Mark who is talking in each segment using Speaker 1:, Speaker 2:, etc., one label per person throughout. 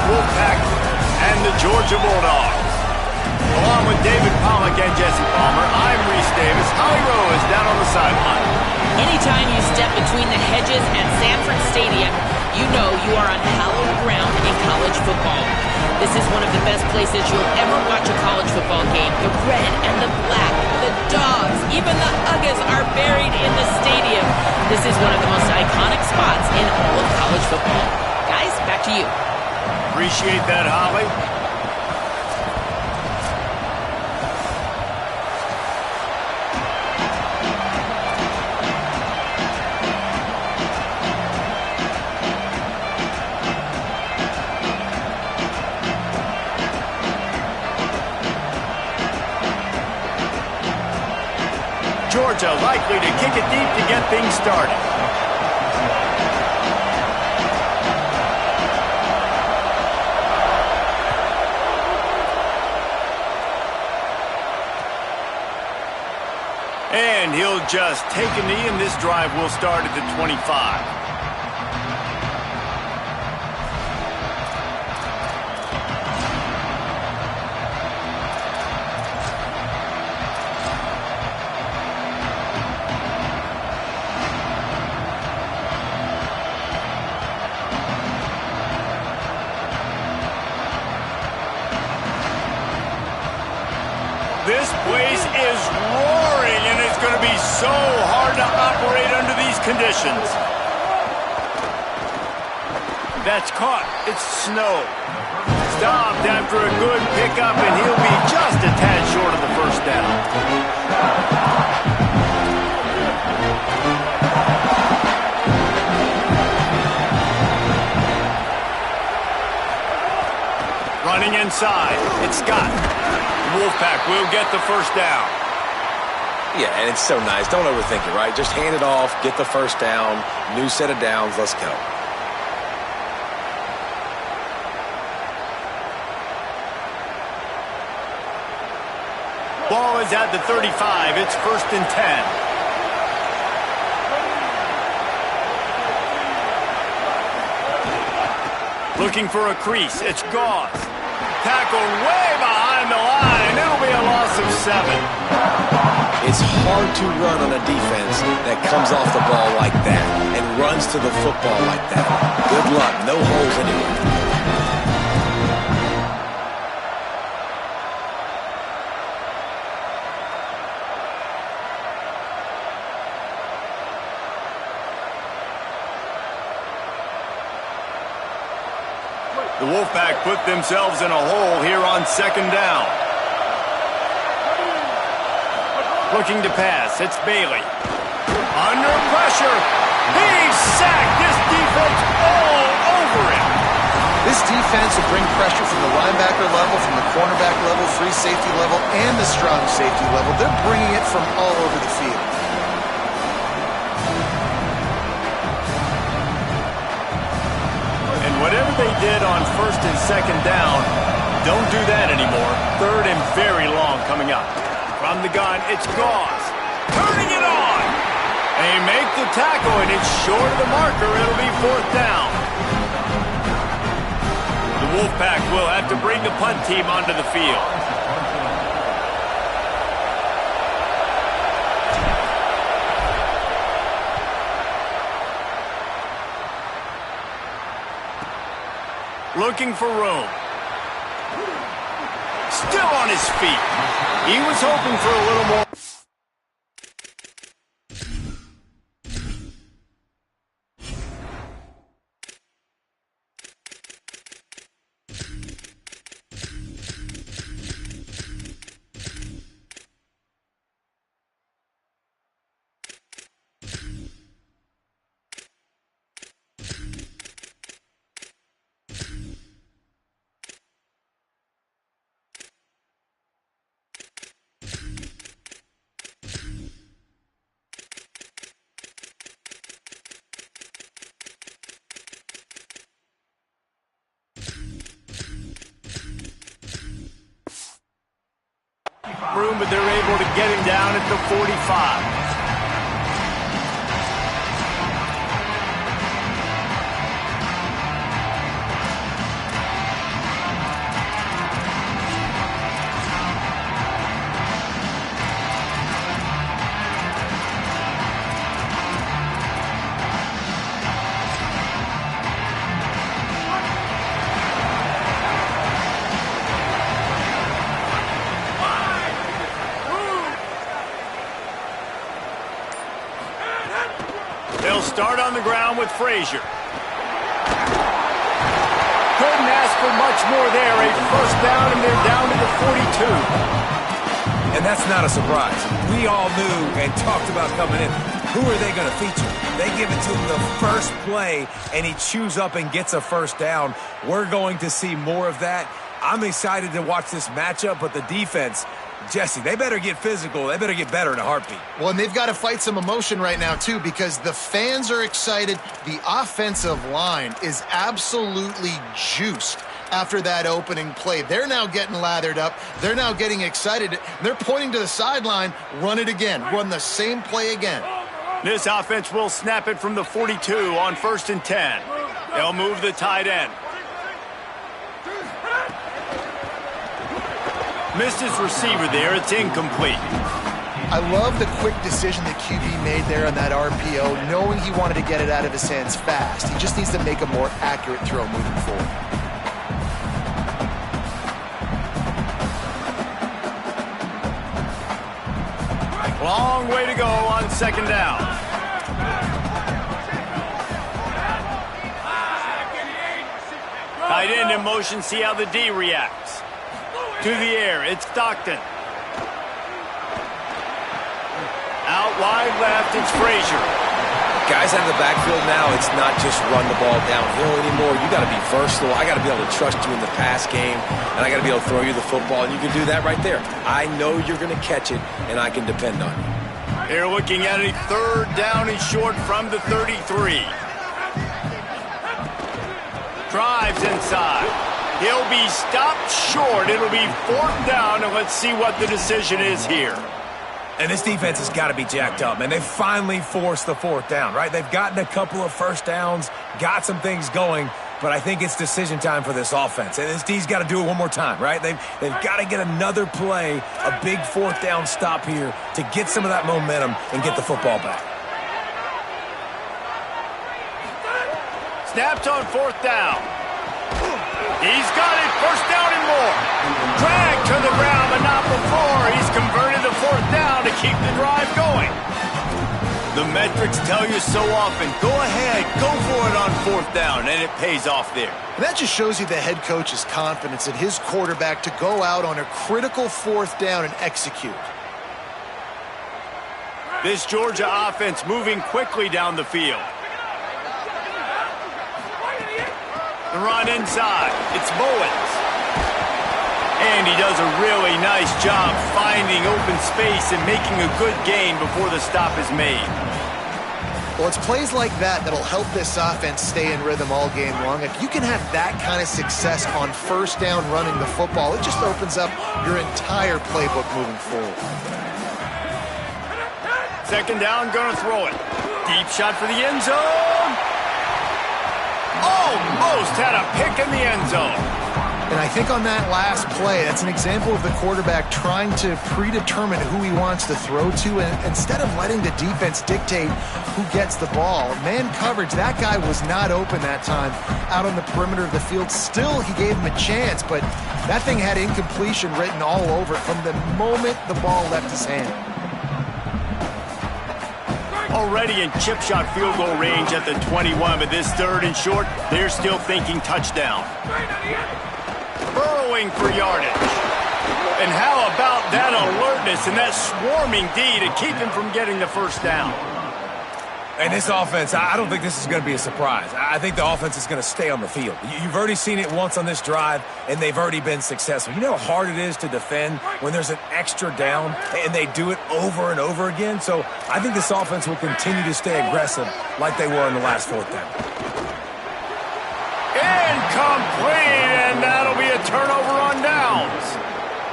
Speaker 1: Wolfpack and the Georgia Bulldogs. Along with David Pollack and Jesse Palmer, I'm Reese Davis. Holly Rowe is down on the sideline.
Speaker 2: Anytime you step between the hedges at Sanford Stadium, you know you are on hallowed ground in college football. This is one of the best places you'll ever watch a college football game. The red and the black, the dogs, even the Uggas are buried in the stadium. This is one of the most iconic spots in all of college football. Guys, back to you.
Speaker 1: Appreciate that, Holly. Georgia likely to kick it deep to get things started. And he'll just take a knee, and this drive will start at the 25. This place is roaring, and it's going to be so hard to operate under these conditions. That's caught. It's snow. Stopped after a good pickup, and he'll be just a tad short of the first down. Running inside. It's Scott. Wolfpack will get the first down.
Speaker 3: Yeah, and it's so nice. Don't overthink it, right? Just hand it off, get the first down, new set of downs, let's go.
Speaker 1: Ball is at the 35. It's 1st and 10. Looking for a crease. It's Gauze. Tackled way behind the line. It'll be a loss of 7.
Speaker 3: It's hard to run on a defense that comes off the ball like that and runs to the football like that. Good luck. No holes anywhere.
Speaker 1: The Wolfpack put themselves in a hole here on 2nd down. Looking to pass. It's Bailey. Under pressure. He's sacked. This defense all over him.
Speaker 4: This defense will bring pressure from the linebacker level, from the cornerback level, free safety level, and the strong safety level. They're bringing it from all over the field.
Speaker 1: Whatever they did on 1st and 2nd down, don't do that anymore. 3rd and very long coming up. From the gun, it's Gauze. Turning it on. They make the tackle, and it's short of the marker. It'll be 4th down. The Wolfpack will have to bring the punt team onto the field. Looking for room. Still on his feet. He was hoping for a little more. Room, but they're able to get him down at the 45. start on the ground with Frazier. Couldn't ask for much more there. A first down, and they're down to the 42.
Speaker 3: And that's not a surprise. We all knew and talked about coming in. Who are they going to feature? They give it to him the first play, and he chews up and gets a first down. We're going to see more of that. I'm excited to watch this matchup, but the defense, Jesse, they better get physical. They better get better in a heartbeat.
Speaker 4: Well, and they've got to fight some emotion right now, too, because the fans are excited. The offensive line is absolutely juiced after that opening play. They're now getting lathered up. They're now getting excited. They're pointing to the sideline. Run it again. Run the same play again.
Speaker 1: This offense will snap it from the 42 on 1st and 10. They'll move the tight end. Missed his receiver there. It's incomplete.
Speaker 4: I love the quick decision that QB made there on that RPO, knowing he wanted to get it out of his hands fast. He just needs to make a more accurate throw moving forward.
Speaker 1: Long way to go on 2nd down. Tight end in motion, see how the D reacts. To the air, it's Stockton. Out wide left, it's Frazier.
Speaker 3: Guys out of the backfield now, it's not just run the ball downhill anymore. You got to be versatile. I got to be able to trust you in the pass game, and I got to be able to throw you the football, and you can do that right there. I know you're going to catch it, and I can depend on you.
Speaker 1: They're looking at a 3rd down and short from the 33. Drives inside. He'll be stopped short. It'll be 4th down, and let's see what the decision is here.
Speaker 3: And this defense has got to be jacked up, man. They finally forced the 4th down, right? They've gotten a couple of first downs, got some things going, but I think it's decision time for this offense. And this D's got to do it one more time, right? They've got to get another play, a big 4th down stop here to get some of that momentum and get the football back.
Speaker 1: Snaps on 4th down. He's got it, 1st down and more. Drag to the ground, but not before. He's converted the 4th down to keep the drive going. The metrics tell you so often, go ahead, go for it on 4th down, and it pays off there.
Speaker 4: And that just shows you the head coach's confidence in his quarterback to go out on a critical 4th down and execute.
Speaker 1: This Georgia offense moving quickly down the field. The run inside. It's Bowens. And he does a really nice job finding open space and making a good gain before the stop is made.
Speaker 4: Well, it's plays like that that'll help this offense stay in rhythm all game long. If you can have that kind of success on 1st down running the football, it just opens up your entire playbook moving forward.
Speaker 1: 2nd down, gonna throw it. Deep shot for the end zone. Almost had a pick in the end zone.
Speaker 4: And I think on that last play, that's an example of the quarterback trying to predetermine who he wants to throw to, and instead of letting the defense dictate who gets the ball. Man coverage, that guy was not open that time out on the perimeter of the field. Still, he gave him a chance, but that thing had incompletion written all over it from the moment the ball left his hand.
Speaker 1: Already in chip shot field goal range at the 21, but this 3rd and short, they're still thinking touchdown. Burrowing for yardage. And how about that alertness and that swarming D to keep him from getting the 1st down?
Speaker 3: And this offense, I don't think this is going to be a surprise. I think the offense is going to stay on the field. You've already seen it once on this drive, and they've already been successful. You know how hard it is to defend when there's an extra down, and they do it over and over again? So I think this offense will continue to stay aggressive like they were in the last 4th down.
Speaker 1: Incomplete, and that'll be a turnover on downs.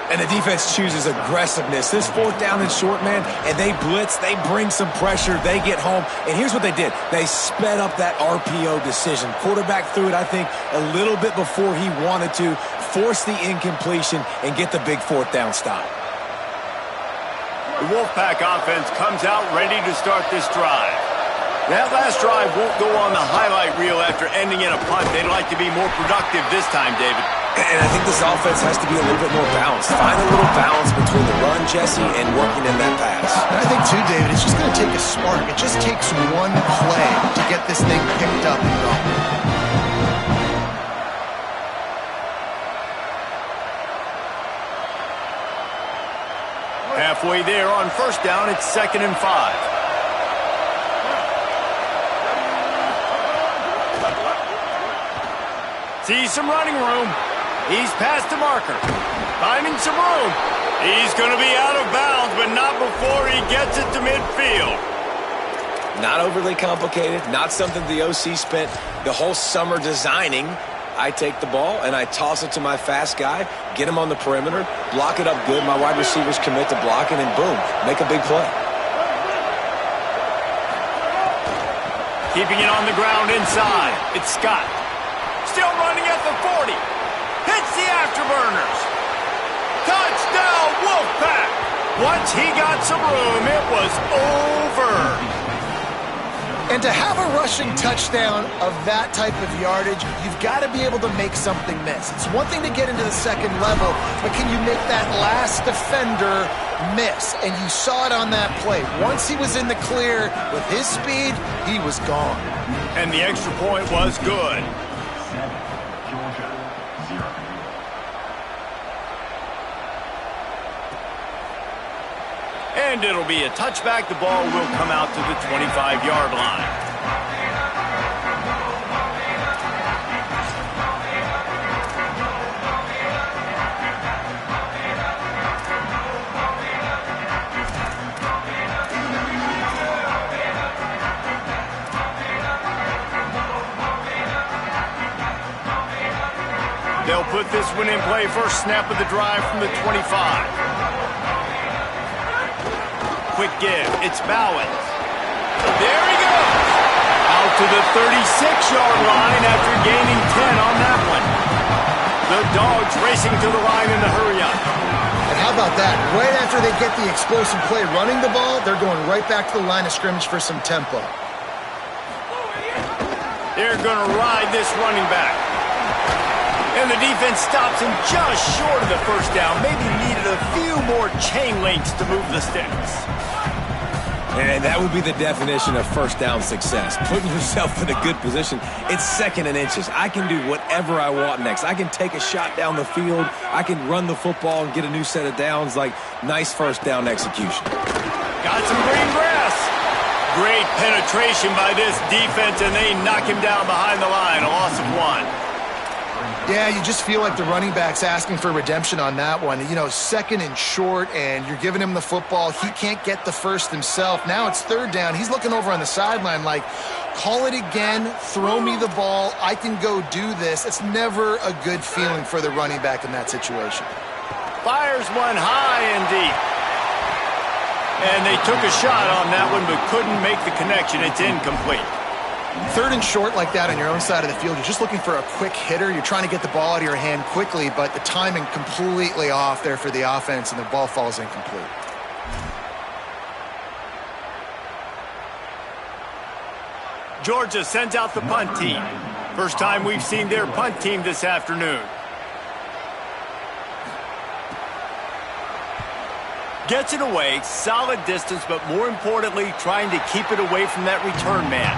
Speaker 3: And the defense chooses aggressiveness. This 4th down and short, man, and they blitz, they bring some pressure, they get home. And here's what they did. They sped up that RPO decision. Quarterback threw it, I think, a little bit before he wanted to, force the incompletion, and get the big 4th down stop.
Speaker 1: The Wolfpack offense comes out ready to start this drive. That last drive won't go on the highlight reel after ending in a punt. They'd like to be more productive this time, David.
Speaker 3: And I think this offense has to be a little bit more balanced. Find a little balance between the run, Jesse, and working in that pass.
Speaker 4: And I think, too, David, it's just going to take a spark. It just takes one play to get this thing picked up and going.
Speaker 1: Halfway there on first down, it's 2nd and 5. Sees some running room. He's past the marker. Finding some room. He's going to be out of bounds, but not before he gets it to midfield.
Speaker 3: Not overly complicated, not something the OC spent the whole summer designing. I take the ball and I toss it to my fast guy, get him on the perimeter, block it up good. My wide receivers commit to blocking, and boom, make a big play.
Speaker 1: Keeping it on the ground inside. It's Scott. Still running at the 40. Hits the afterburners. Touchdown, Wolfpack. Once he got some room, it was over.
Speaker 4: And to have a rushing touchdown of that type of yardage, you've got to be able to make something miss. It's one thing to get into the second level, but can you make that last defender miss? And you saw it on that play. Once he was in the clear with his speed, he was gone.
Speaker 1: And the extra point was good. And it'll be a touchback. The ball will come out to the 25-yard line. They'll put this one in play. First snap of the drive from the 25. Quick give. It's Bowens. There he goes. Out to the 36-yard line after gaining 10 on that one. The Dogs racing to the line in the hurry up.
Speaker 4: And how about that? Right after they get the explosive play running the ball, they're going right back to the line of scrimmage for some tempo.
Speaker 1: They're going to ride this running back. And the defense stops him just short of the first down. Maybe needed a few more chain links to move the sticks.
Speaker 3: And that would be the definition of first down success. Putting yourself in a good position. It's 2nd and inches. I can do whatever I want next. I can take a shot down the field. I can run the football and get a new set of downs. Like, nice first down execution.
Speaker 1: Got some green grass. Great penetration by this defense, and they knock him down behind the line. A loss of 1.
Speaker 4: Yeah, you just feel like the running back's asking for redemption on that one. You know, 2nd and short, and you're giving him the football. He can't get the first himself. Now it's 3rd down. He's looking over on the sideline like, call it again, throw me the ball, I can go do this. It's never a good feeling for the running back in that situation.
Speaker 1: Fires one high and deep. And they took a shot on that one but couldn't make the connection. It's incomplete.
Speaker 4: 3rd and short like that on your own side of the field, you're just looking for a quick hitter. You're trying to get the ball out of your hand quickly, but the timing completely off there for the offense, and the ball falls incomplete.
Speaker 1: Georgia sends out the punt team. First time we've seen their punt team this afternoon. Gets it away, solid distance, but more importantly, trying to keep it away from that return man.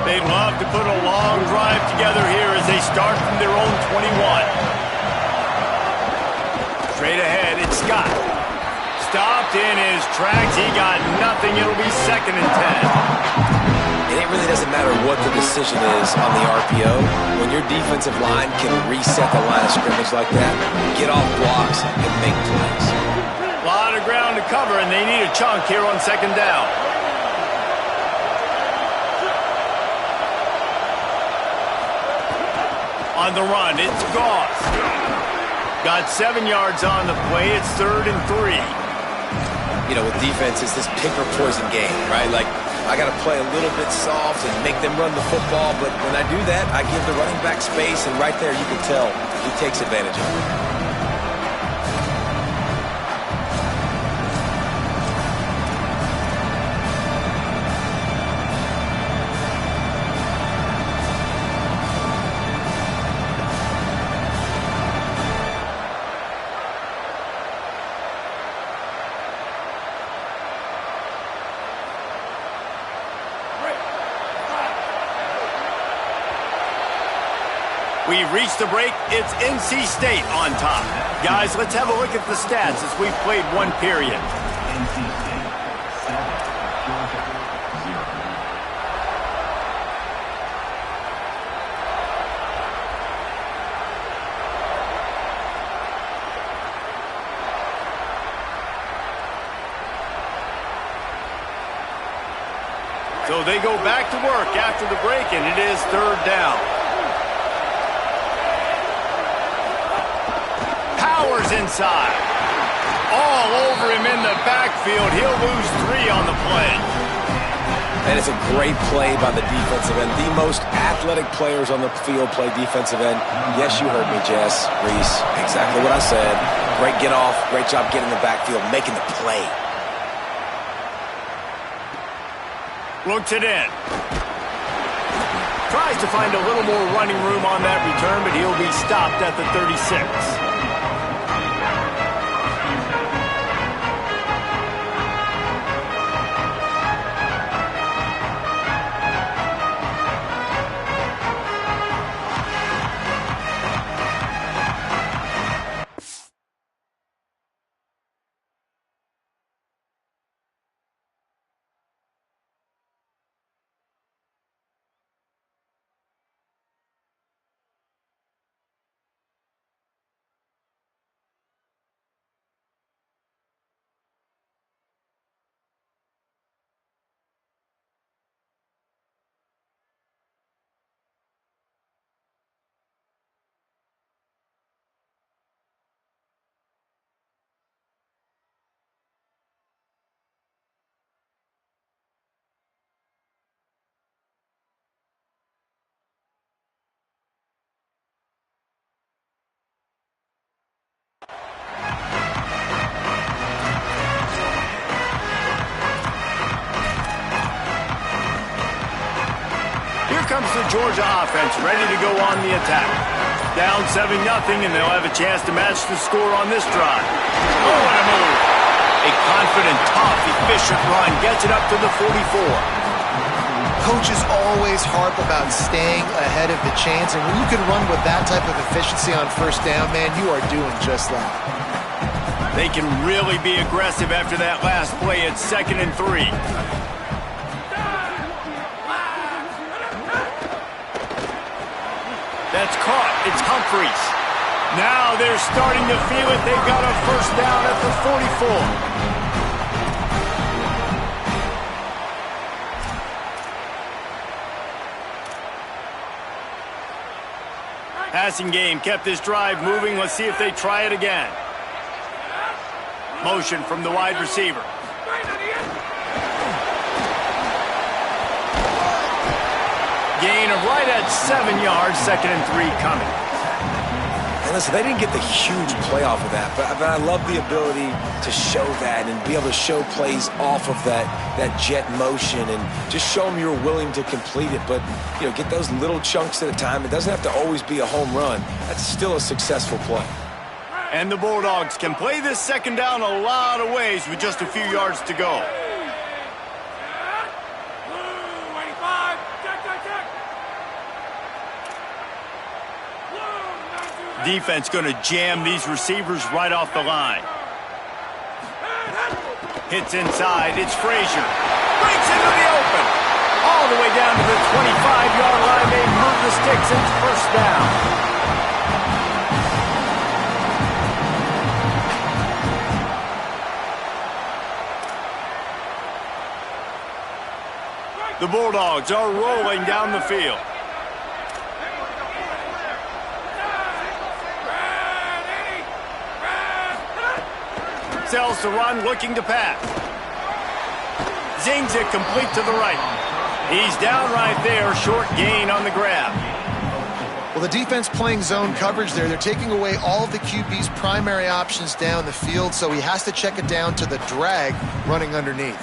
Speaker 1: They'd love to put a long drive together here as they start from their own 21. Straight ahead, it's Scott. Stopped in his tracks. He got nothing. It'll be 2nd and 10.
Speaker 3: And it really doesn't matter what the decision is on the RPO. When your defensive line can reset the line of scrimmage like that, get off blocks and make plays.
Speaker 1: A lot of ground to cover, and they need a chunk here on 2nd down. On the run, it's Goss. Got 7 yards on the play. It's 3rd and 3.
Speaker 3: You know, with defense, it's this pick or poison game, right? Like, I got to play a little bit soft and make them run the football, but when I do that, I give the running back space, and right there you can tell he takes advantage of it.
Speaker 1: We've reached the break. It's NC State on top. Guys, let's have a look at the stats as we've played one period.
Speaker 5: NC State 7, Georgia 0.
Speaker 1: So they go back to work after the break, and it is third down. Powers inside. All over him in the backfield. He'll lose 3 on the play.
Speaker 3: And it's a great play by the defensive end. The most athletic players on the field play defensive end. Yes, you heard me, Jess, Reese. Exactly what I said. Great get off. Great job getting in the backfield, making the play.
Speaker 1: Looks it in. Tries to find a little more running room on that return, but he'll be stopped at the 36. Comes the Georgia offense, ready to go on the attack. Down 7-0, and they'll have a chance to match the score on this drive. Oh, and a move. A confident, tough, efficient run gets it up to the 44.
Speaker 4: Coaches always harp about staying ahead of the chains, and when you can run with that type of efficiency on first down, man, you are doing just that.
Speaker 1: They can really be aggressive after that last play. It's 2nd and 3. That's caught. It's Humphreys. Now they're starting to feel it. They've got a first down at the 44. Passing game kept this drive moving. Let's see if they try it again. Motion from the wide receiver. Gain of right at 7 yards, 2nd and 3 coming.
Speaker 3: And listen, they didn't get the huge play off of that, but I love the ability to show that and be able to show plays off of that jet motion and just show them you're willing to complete it. But, you know, get those little chunks at a time. It doesn't have to always be a home run. That's still a successful play.
Speaker 1: And the Bulldogs can play this 2nd down a lot of ways with just a few yards to go. Defense going to jam these receivers right off the line. Hits inside. It's Frazier. Breaks into the open. All the way down to the 25-yard line. They move the sticks. It's first down. The Bulldogs are rolling down the field. Sells to run, looking to pass. Zings it complete to the right. He's down right there, short gain on the grab.
Speaker 4: Well, the defense playing zone coverage there. They're taking away all of the QB's primary options down the field, so he has to check it down to the drag running underneath.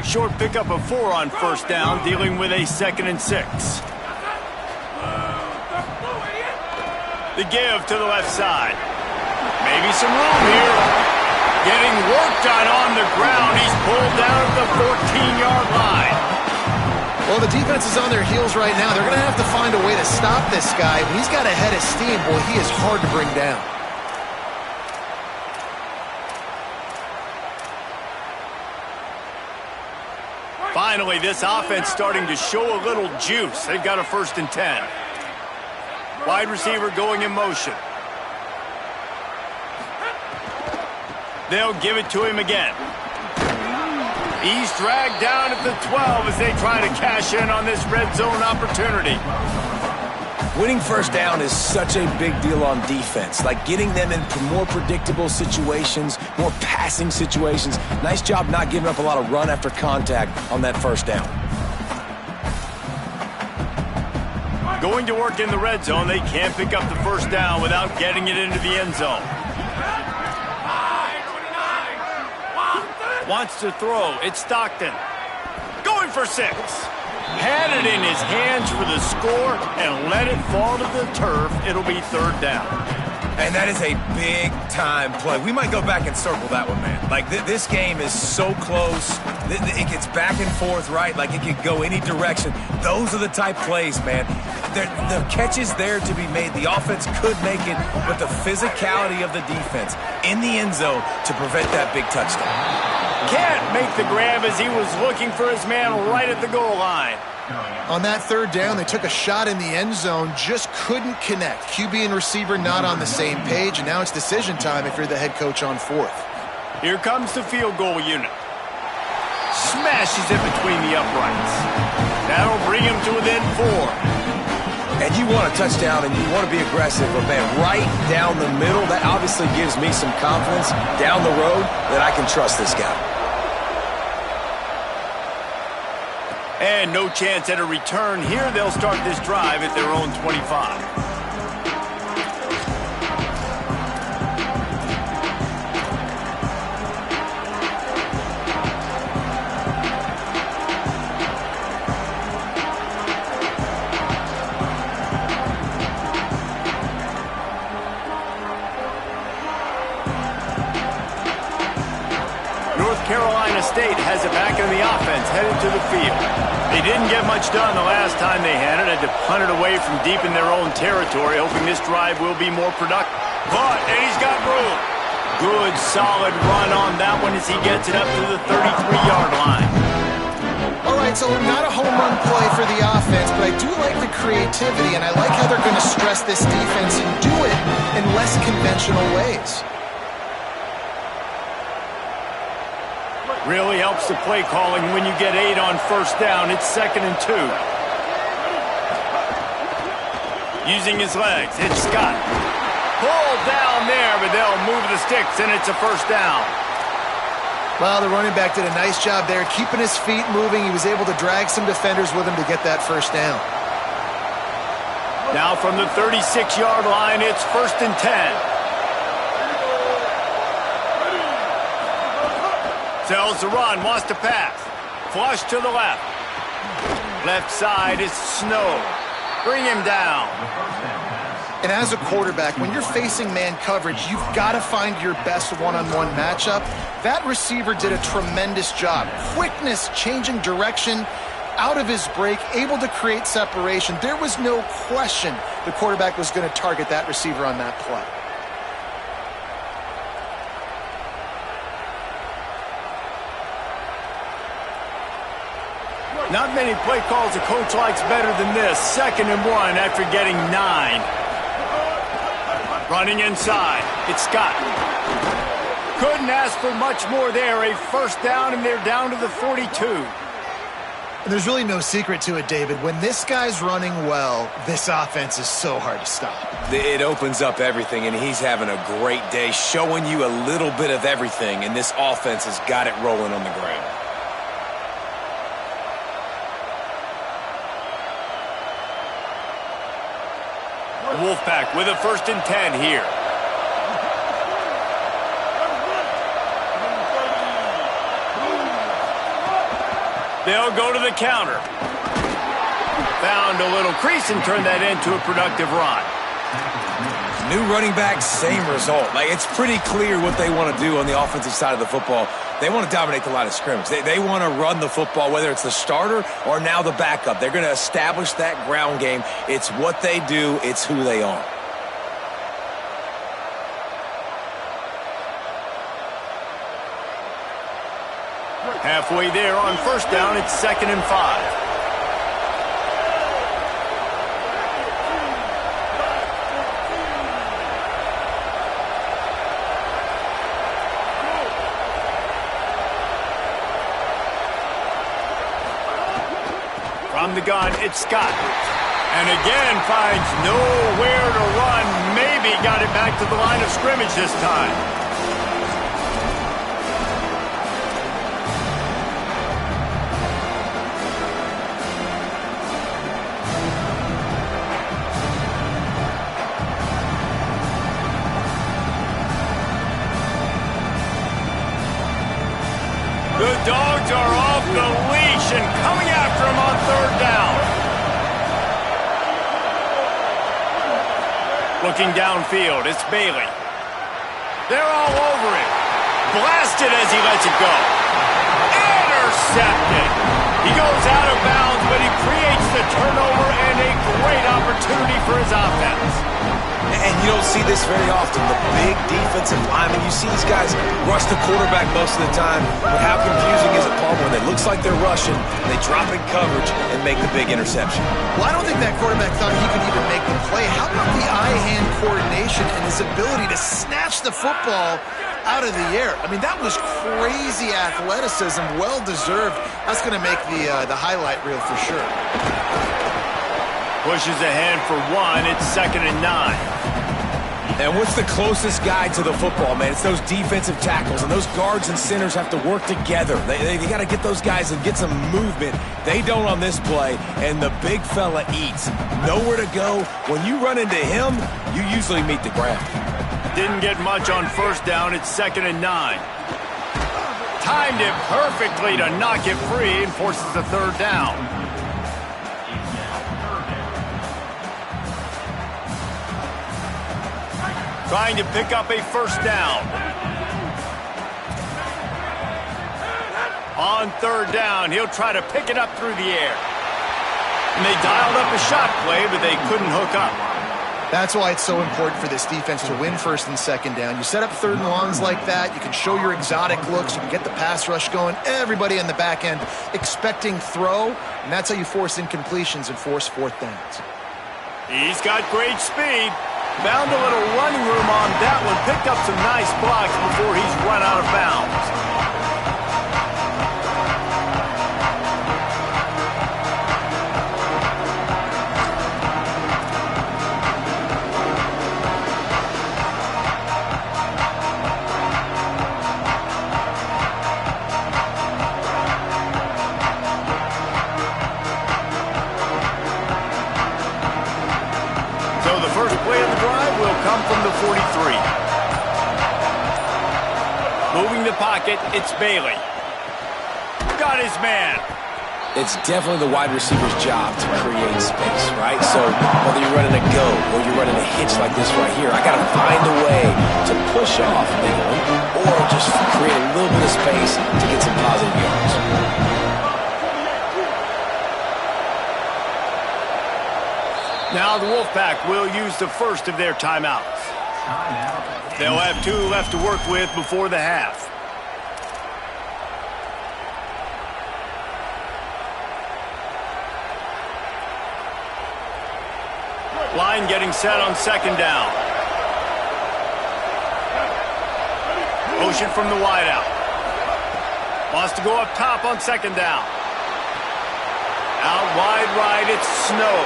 Speaker 1: Short pickup of 4 on first down, dealing with a 2nd and 6. The give to the left side. Maybe some room here. Getting worked on the ground. He's pulled down at the 14-yard line.
Speaker 4: Well, the defense is on their heels right now. They're going to have to find a way to stop this guy. When he's got a head of steam, boy, he is hard to bring down.
Speaker 1: Finally, this offense starting to show a little juice. They've got a 1st and 10. Wide receiver going in motion. They'll give it to him again. He's dragged down at the 12 as they try to cash in on this red zone opportunity.
Speaker 3: Winning first down is such a big deal on defense. Like getting them into more predictable situations, more passing situations. Nice job not giving up a lot of run after contact on that first down.
Speaker 1: Going to work in the red zone, they can't pick up the first down without getting it into the end zone. Wants to throw. It's Stockton. Going for 6. Had it in his hands for the score and let it fall to the turf. It'll be 3rd down.
Speaker 3: And that is a big-time play. We might go back and circle that one, man. Like, this game is so close. It gets back and forth, right? Like, it could go any direction. Those are the type plays, man. The catch is there to be made. The offense could make it, but the physicality of the defense in the end zone to prevent that big touchdown.
Speaker 1: Can't make the grab as he was looking for his man right at the goal line.
Speaker 4: On that 3rd down, they took a shot in the end zone, just couldn't connect. QB and receiver not on the same page, and now it's decision time if you're the head coach on 4th.
Speaker 1: Here comes the field goal unit. Smashes it between the uprights. That'll bring him to within 4.
Speaker 3: And you want a touchdown and you want to be aggressive, but man, right down the middle, that obviously gives me some confidence down the road that I can trust this guy.
Speaker 1: And no chance at a return here. They'll start this drive at their own 25. Carolina State has it back in the offense, headed to the field. They didn't get much done the last time they had it. Had to punt it away from deep in their own territory, hoping this drive will be more productive. But, and he's got room. Good, solid run on that one as he gets it up to the 33-yard line.
Speaker 4: All right, so not a home run play for the offense, but I do like the creativity, and I like how they're going to stress this defense and do it in less conventional ways.
Speaker 1: Really helps the play calling when you get 8 on first down. It's 2nd and 2. Using his legs, it's Scott. Pulled down there, but they'll move the sticks, and it's a first down.
Speaker 4: Well, the running back did a nice job there, keeping his feet moving. He was able to drag some defenders with him to get that first down.
Speaker 1: Now from the 36-yard line, it's 1st and 10. Sells the run, wants to pass. Flush to the left. Left side is Snow. Bring him down.
Speaker 4: And as a quarterback, when you're facing man coverage, you've got to find your best one-on-one matchup. That receiver did a tremendous job. Quickness, changing direction, out of his break, able to create separation. There was no question the quarterback was going to target that receiver on that play.
Speaker 1: Not many play calls a coach likes better than this. 2nd and 1 after getting 9. Running inside. It's Scott. Couldn't ask for much more there. A first down, and they're down to the 42.
Speaker 4: And there's really no secret to it, David. When this guy's running well, this offense is so hard to stop.
Speaker 3: It opens up everything, and he's having a great day, showing you a little bit of everything, and this offense has got it rolling on the ground.
Speaker 1: Wolfpack with a 1st and 10 here. They'll go to the counter. Found a little crease and turned that into a productive run.
Speaker 3: New running back, same result. Like, it's pretty clear what they want to do on the offensive side of the football. They want to dominate the line of scrimmage. They want to run the football, whether it's the starter or now the backup. They're going to establish that ground game. It's what they do. It's who they are.
Speaker 1: Halfway there on 1st down, it's 2nd and 5. From the gun, it's Scott. And again finds nowhere to run. Maybe got it back to the line of scrimmage this time. The Dogs are off the leash and coming after him on 3rd down. Looking downfield, it's Bailey. They're all over him. Blasted as he lets it go. Intercepted. He goes out of bounds, but he creates the turnover and a great opportunity for his offense.
Speaker 3: And you don't see this very often. The big defensive linemen, you see these guys rush the quarterback most of the time, but how confusing is it, Paul, when it looks like they're rushing, they drop in coverage and make the big interception?
Speaker 4: Well, I don't think that quarterback thought he could even make the play. How about the eye-hand coordination and his ability to snatch the football out of the air? I mean, that was crazy athleticism, well-deserved. That's going to make the highlight reel for sure.
Speaker 1: Pushes ahead for 1. It's 2nd and 9.
Speaker 3: And what's the closest guy to the football, man? It's those defensive tackles, and those guards and centers have to work together. They got to get those guys and get some movement. They don't on this play, and the big fella eats. Nowhere to go. When you run into him, you usually meet the ground.
Speaker 1: Didn't get much on 1st down. It's 2nd and 9. Timed it perfectly to knock it free and forces the 3rd down. Trying to pick up a 1st down. On 3rd down, he'll try to pick it up through the air. And they dialed up a shot play, but they couldn't hook up.
Speaker 4: That's why it's so important for this defense to win 1st and 2nd down. You set up 3rd and longs like that, you can show your exotic looks, you can get the pass rush going, everybody in the back end expecting throw, and that's how you force incompletions and force 4th downs.
Speaker 1: He's got great speed. Found a little running room on that one. Picked up some nice blocks before he's run out of bounds. So the first play of the drive will come from the 43. Moving the pocket, it's Bailey. Got his man.
Speaker 3: It's definitely the wide receiver's job to create space, right? So whether you're running a go or you're running a hitch like this right here, I got to find a way to push off legally or just create a little bit of space to get some positive yards.
Speaker 1: Now the Wolfpack will use the first of their timeouts. They'll have 2 left to work with before the half. Line getting set on 2nd down. Motion from the wideout. Wants to go up top on 2nd down. Out wide right, it's Snow.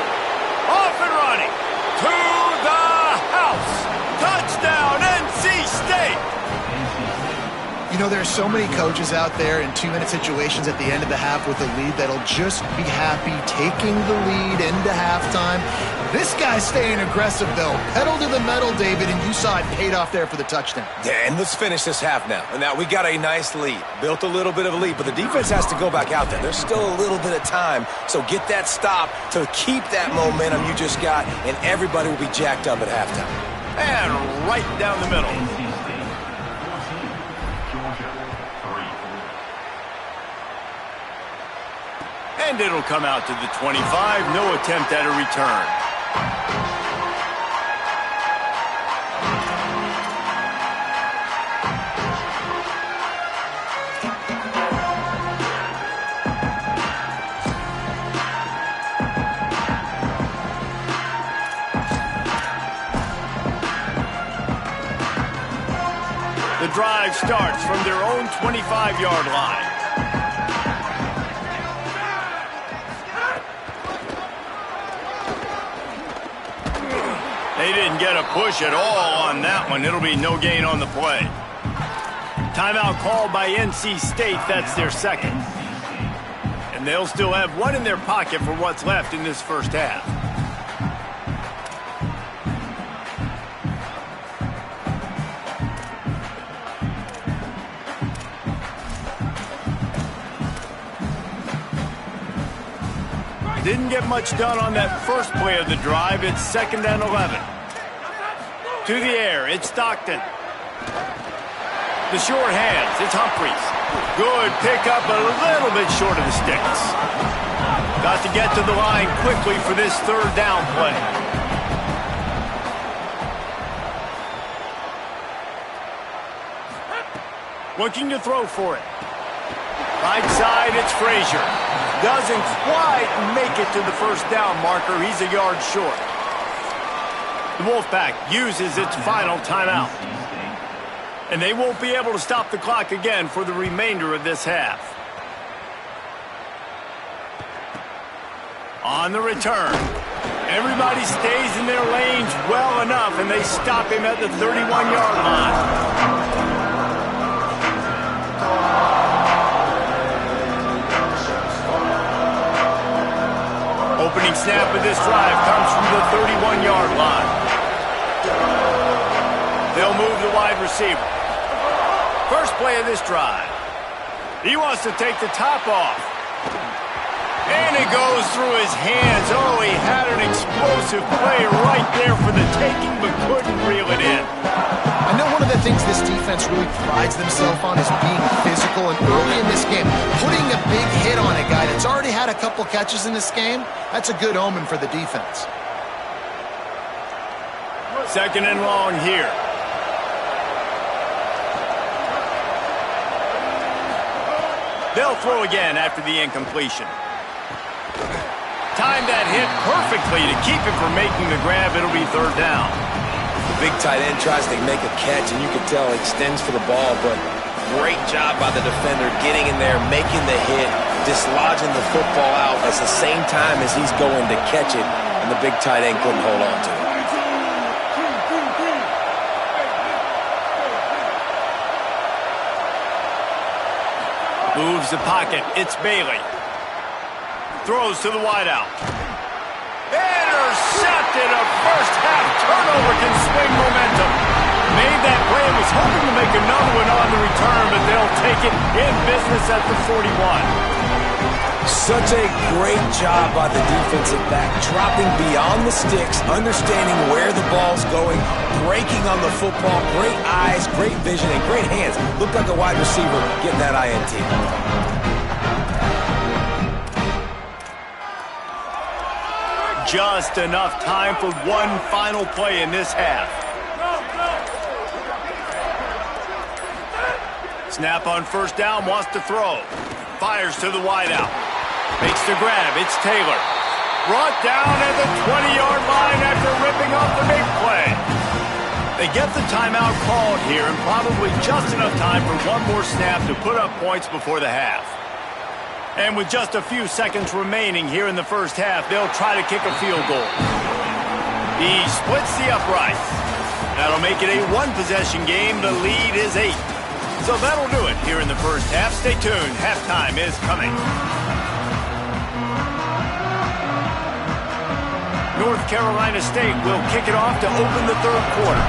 Speaker 1: Off and running. To the house. Touchdown, NC State.
Speaker 4: You know, there's so many coaches out there in 2-minute situations at the end of the half with a lead that'll just be happy taking the lead into halftime. This guy's staying aggressive, though. Pedal to the metal, David, and you saw it paid off there for the touchdown.
Speaker 3: Yeah, and let's finish this half now. And now we got a nice lead. Built a little bit of a lead, but the defense has to go back out there. There's still a little bit of time, so get that stop to keep that momentum you just got, and everybody will be jacked up at halftime.
Speaker 1: And right down the middle.
Speaker 5: NC State 14, Georgia 3.
Speaker 1: And it'll come out to the 25. No attempt at a return. The drive starts from their own 25-yard line. They didn't get a push at all on that one. It'll be no gain on the play. Timeout called by NC State. That's their second. And they'll still have one in their pocket for what's left in this first half. Didn't get much done on that first play of the drive. It's 2nd and 11. To the air, it's Stockton. The short hands, it's Humphreys. Good pickup, a little bit short of the sticks. Got to get to the line quickly for this 3rd down play. Looking to throw for it. Right side, it's Frazier. Doesn't quite make it to the 1st down marker. He's a yard short. The Wolfpack uses its final timeout. And they won't be able to stop the clock again for the remainder of this half. On the return, everybody stays in their lanes well enough, and they stop him at the 31-yard line. Opening snap of this drive comes from the 31-yard line. They'll move the wide receiver. First play of this drive. He wants to take the top off. And it goes through his hands. Oh, he had an explosive play right there for the taking, but couldn't reel it in.
Speaker 4: I know one of the things this defense really prides themselves on is being physical, and early in this game, putting a big hit on a guy that's already had a couple catches in this game, that's a good omen for the defense.
Speaker 1: 2nd and long here. They'll throw again after the incompletion. Timed that hit perfectly to keep it from making the grab. It'll be 3rd down.
Speaker 3: The big tight end tries to make a catch, and you can tell he extends for the ball, but great job by the defender getting in there, making the hit, dislodging the football out at the same time as he's going to catch it, and the big tight end couldn't hold on to it.
Speaker 1: Moves the pocket. It's Bailey. Throws to the wideout. Intercepted. A first-half turnover can swing momentum. Made that play and was hoping to make another one on the return, but they'll take it in business at the 41.
Speaker 3: Such a great job by the defensive back, dropping beyond the sticks, understanding where the ball's going, breaking on the football, great eyes, great vision, and great hands. Looked like a wide receiver getting that INT.
Speaker 1: Just enough time for one final play in this half. Snap on 1st down, wants to throw. Fires to the wideout. Makes the grab, it's Taylor. Brought down at the 20-yard line after ripping off the big play. They get the timeout called here, and probably just enough time for one more snap to put up points before the half. And with just a few seconds remaining here in the first half, they'll try to kick a field goal. He splits the uprights. That'll make it a one-possession game. The lead is 8. So that'll do it here in the first half. Stay tuned. Halftime is coming. North Carolina State will kick it off to open the third quarter.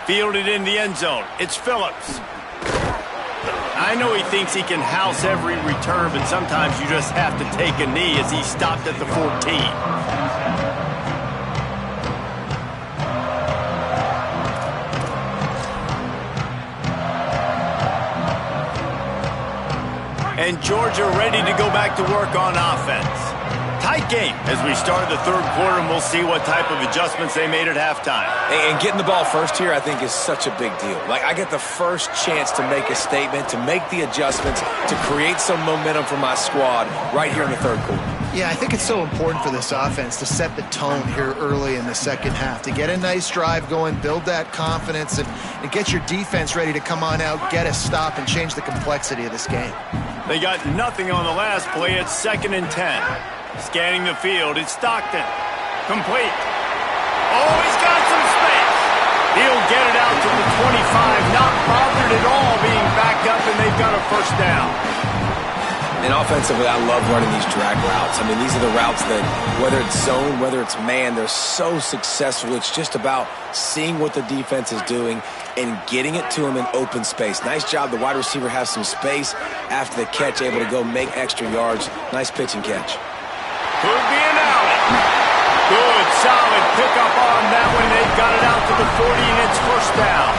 Speaker 1: Fielded in the end zone. It's Phillips. I know he thinks he can house every return, but sometimes you just have to take a knee as he stopped at the 14. And Georgia ready to go back to work on offense. Tight game as we start the third quarter, and we'll see what type of adjustments they made at halftime.
Speaker 3: And getting the ball first here, I think, is such a big deal. Like, I get the first chance to make a statement, to make the adjustments, to create some momentum for my squad right here in the third quarter.
Speaker 4: Yeah, I think it's so important for this offense to set the tone here early in the second half, to get a nice drive going, build that confidence, and get your defense ready to come on out, get a stop, and change the complexity of this game.
Speaker 1: They got nothing on the last play. It's 2nd and 10. Scanning the field, it's Stockton. Complete. Oh, he's got some space. He'll get it out to the 25, not bothered at all being backed up, and they've got a first down.
Speaker 3: And offensively, I love running these drag routes. I mean, these are the routes that, whether it's zone, whether it's man, they're so successful. It's just about seeing what the defense is doing and getting it to him in open space. Nice job. The wide receiver has some space after the catch, able to go make extra yards. Nice pitch and catch.
Speaker 1: Could be an alley. Good, solid pickup on that one. They've got it out to the 40, and it's first down.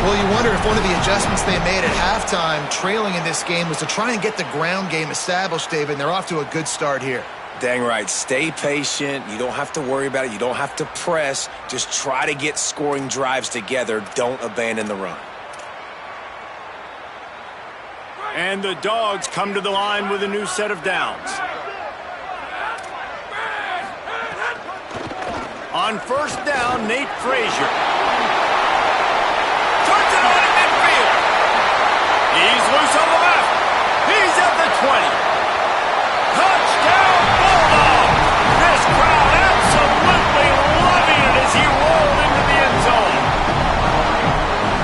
Speaker 4: Well, you wonder if one of the adjustments they made at halftime, trailing in this game, was to try and get the ground game established, David, and they're off to a good start here.
Speaker 3: Dang right. Stay patient. You don't have to worry about it. You don't have to press. Just try to get scoring drives together. Don't abandon the run.
Speaker 1: And the Dogs come to the line with a new set of downs. On first down, Nate Frazier. Turns it on in midfield. He's loose on the left. He's at the 20. Touchdown, Bulldogs! This crowd absolutely loving it as he rolled into the end zone.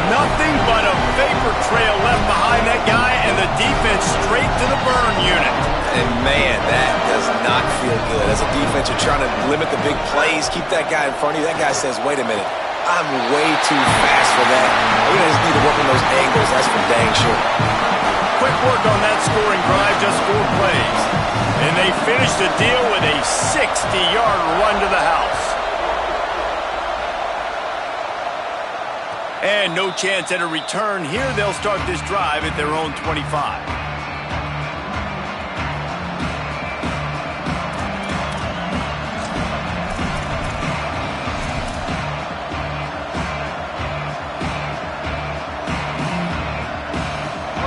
Speaker 1: Nothing but a vapor trail left behind that guy, and the defense straight to the burn unit.
Speaker 3: And, man, that does not feel good. As a defense, you're trying to limit the big plays, keep that guy in front of you. That guy says, wait a minute, I'm way too fast for that. We're going to just need to work on those angles. That's for dang sure.
Speaker 1: Quick work on that scoring drive, just 4 plays. And they finish the deal with a 60-yard run to the house. And no chance at a return here. They'll start this drive at their own 25.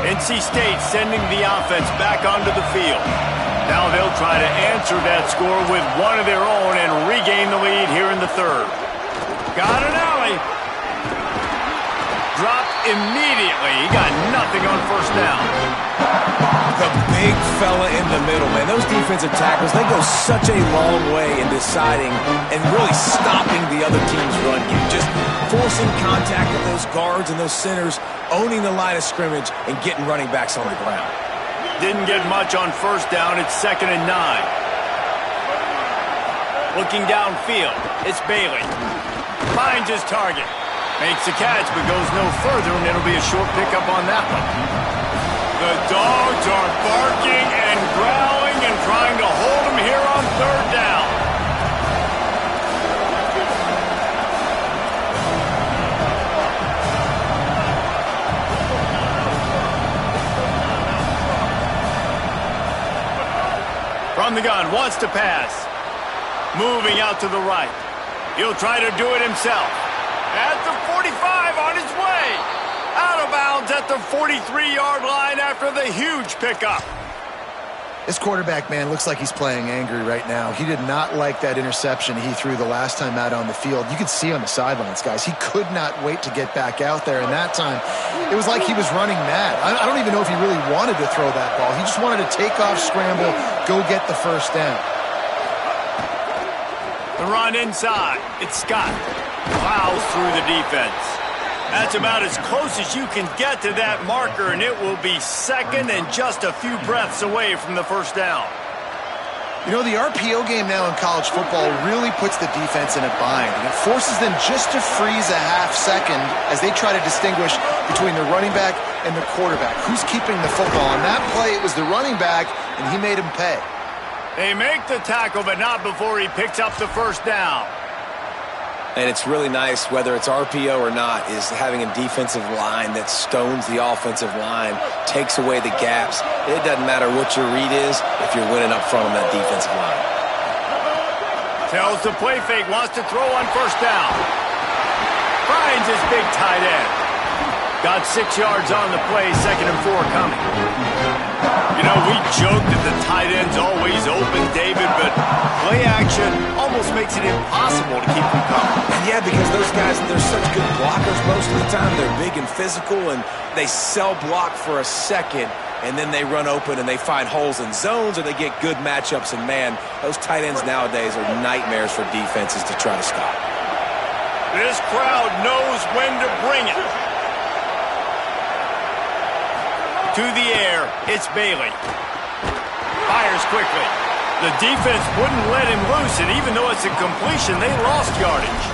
Speaker 1: NC State sending the offense back onto the field. Now they'll try to answer that score with one of their own and regain the lead here in the third. Got an alley. Dropped immediately. He got nothing on first down.
Speaker 3: The big fella in the middle, man. Those defensive tackles, they go such a long way in deciding and really stopping the other team's run game. Just forcing contact with those guards and those centers, owning the line of scrimmage, and getting running backs on the ground.
Speaker 1: Didn't get much on first down. It's 2nd and 9. Looking downfield, it's Bailey. Finds his target. Makes the catch, but goes no further, and it'll be a short pickup on that one. The Dogs are barking and growling and trying to hold him here on third down. From the gun, wants to pass. Moving out to the right. He'll try to do it himself. At the 45, on his way. Out of bounds at the 43-yard line after the huge pickup.
Speaker 4: This quarterback, man, looks like he's playing angry right now. He did not like that interception he threw the last time out on the field. You could see on the sidelines, guys. He could not wait to get back out there. And that time, it was like he was running mad. I don't even know if he really wanted to throw that ball. He just wanted to take off, scramble, go get the first down.
Speaker 1: The run inside. It's Scott. Plows through the defense. That's about as close as you can get to that marker, and it will be second and just a few breaths away from the first down.
Speaker 4: You know, the RPO game now in college football really puts the defense in a bind, and it forces them just to freeze a half second as they try to distinguish between the running back and the quarterback. Who's keeping the football? On that play, it was the running back, and he made him pay.
Speaker 1: They make the tackle, but not before he picks up the first down.
Speaker 3: And it's really nice, whether it's RPO or not, is having a defensive line that stones the offensive line, takes away the gaps. It doesn't matter what your read is if you're winning up front on that defensive line.
Speaker 1: Tells the play fake, wants to throw on first down. Finds his big tight end. Got 6 yards on the play, 2nd and 4 coming. You know, we joke that the tight end's always open, David, but play action almost makes it impossible to keep them coming.
Speaker 3: And yeah, because those guys, they're such good blockers most of the time. They're big and physical, and they sell block for a second, and then they run open and they find holes in zones, or they get good matchups. And, man, those tight ends nowadays are nightmares for defenses to try to stop.
Speaker 1: This crowd knows when to bring it. To the air, it's Bailey. Fires quickly. The defense wouldn't let him loose, and even though it's a completion, they lost yardage.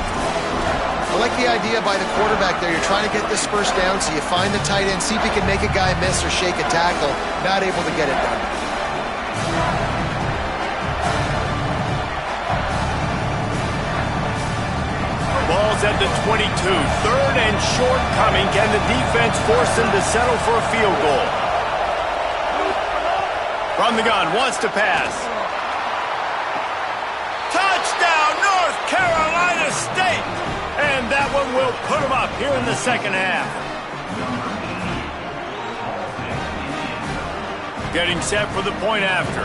Speaker 4: I like the idea by the quarterback there. You're trying to get this first down, so you find the tight end, see if he can make a guy miss or shake a tackle. Not able to get it done.
Speaker 1: Ball's at the 22. 3rd and short coming. Can the defense force them to settle for a field goal? From the gun, wants to pass. Touchdown, North Carolina State! And that one will put them up here in the second half. Getting set for the point after.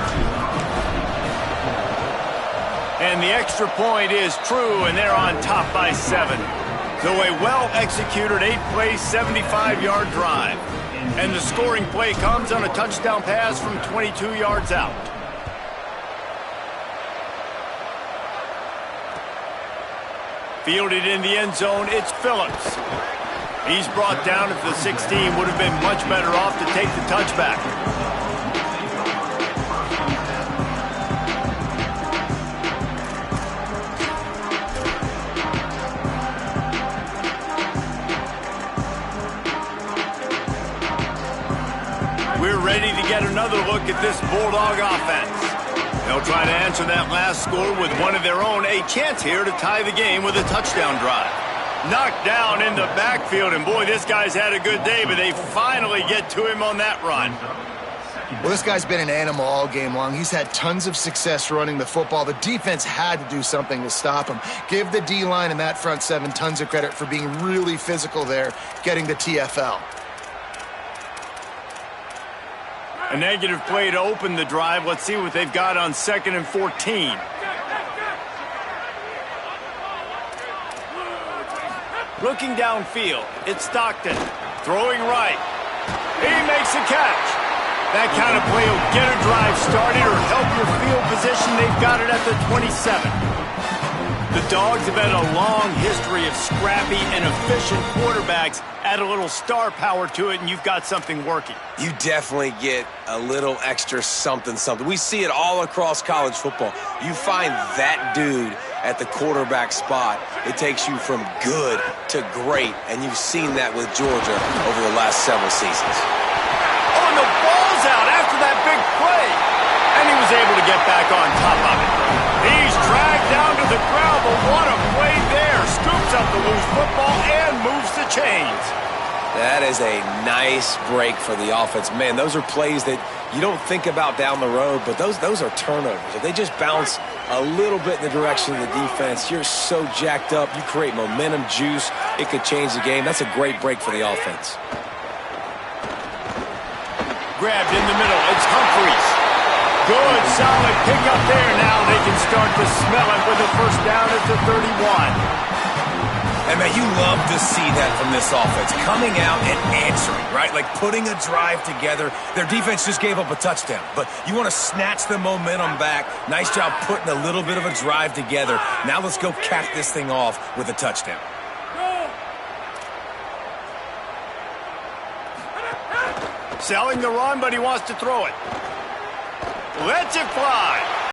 Speaker 1: And the extra point is true, and they're on top by 7. So a well-executed 8-play, 75-yard drive. And the scoring play comes on a touchdown pass from 22 yards out. Fielded in the end zone, it's Phillips. He's brought down at the 16, would have been much better off to take the touchback. We're ready to get another look at this Bulldog offense. They'll try to answer that last score with one of their own. A chance here to tie the game with a touchdown drive. Knocked down in the backfield, and boy, this guy's had a good day, but they finally get to him on that run.
Speaker 4: Well, this guy's been an animal all game long. He's had tons of success running the football. The defense had to do something to stop him. Give the D-line and that front 7 tons of credit for being really physical there, getting the TFL.
Speaker 1: A negative play to open the drive. Let's see what they've got on 2nd and 14. Looking downfield, it's Stockton. Throwing right. He makes a catch. That kind of play will get a drive started or help your field position. They've got it at the 27. The Dogs have had a long history of scrappy and efficient quarterbacks. Add a little star power to it, and you've got something working.
Speaker 3: You definitely get a little extra something. We see it all across college football. You find that dude at the quarterback spot, it takes you from good to great, and you've seen that with Georgia over the last several seasons.
Speaker 1: Oh, and the ball's out after that big play. And he was able to get back on top of it. He's dragged down to the ground, but what a play there. Scoops up the loose football and moves the chains.
Speaker 3: That is a nice break for the offense. Man, those are plays that you don't think about down the road, but those are turnovers. If they just bounce a little bit in the direction of the defense, you're so jacked up. You create momentum, juice. It could change the game. That's a great break for the offense.
Speaker 1: Grabbed in the middle. It's Humphreys. Good, solid pickup there. Now they can start to smell it with a first down at the 31.
Speaker 3: And, man, you love to see that from this offense, coming out and answering, right? Like putting a drive together. Their defense just gave up a touchdown, but you want to snatch the momentum back. Nice job putting a little bit of a drive together. Now let's go cap this thing off with a touchdown.
Speaker 1: Selling the run, but he wants to throw it. Lets it fly.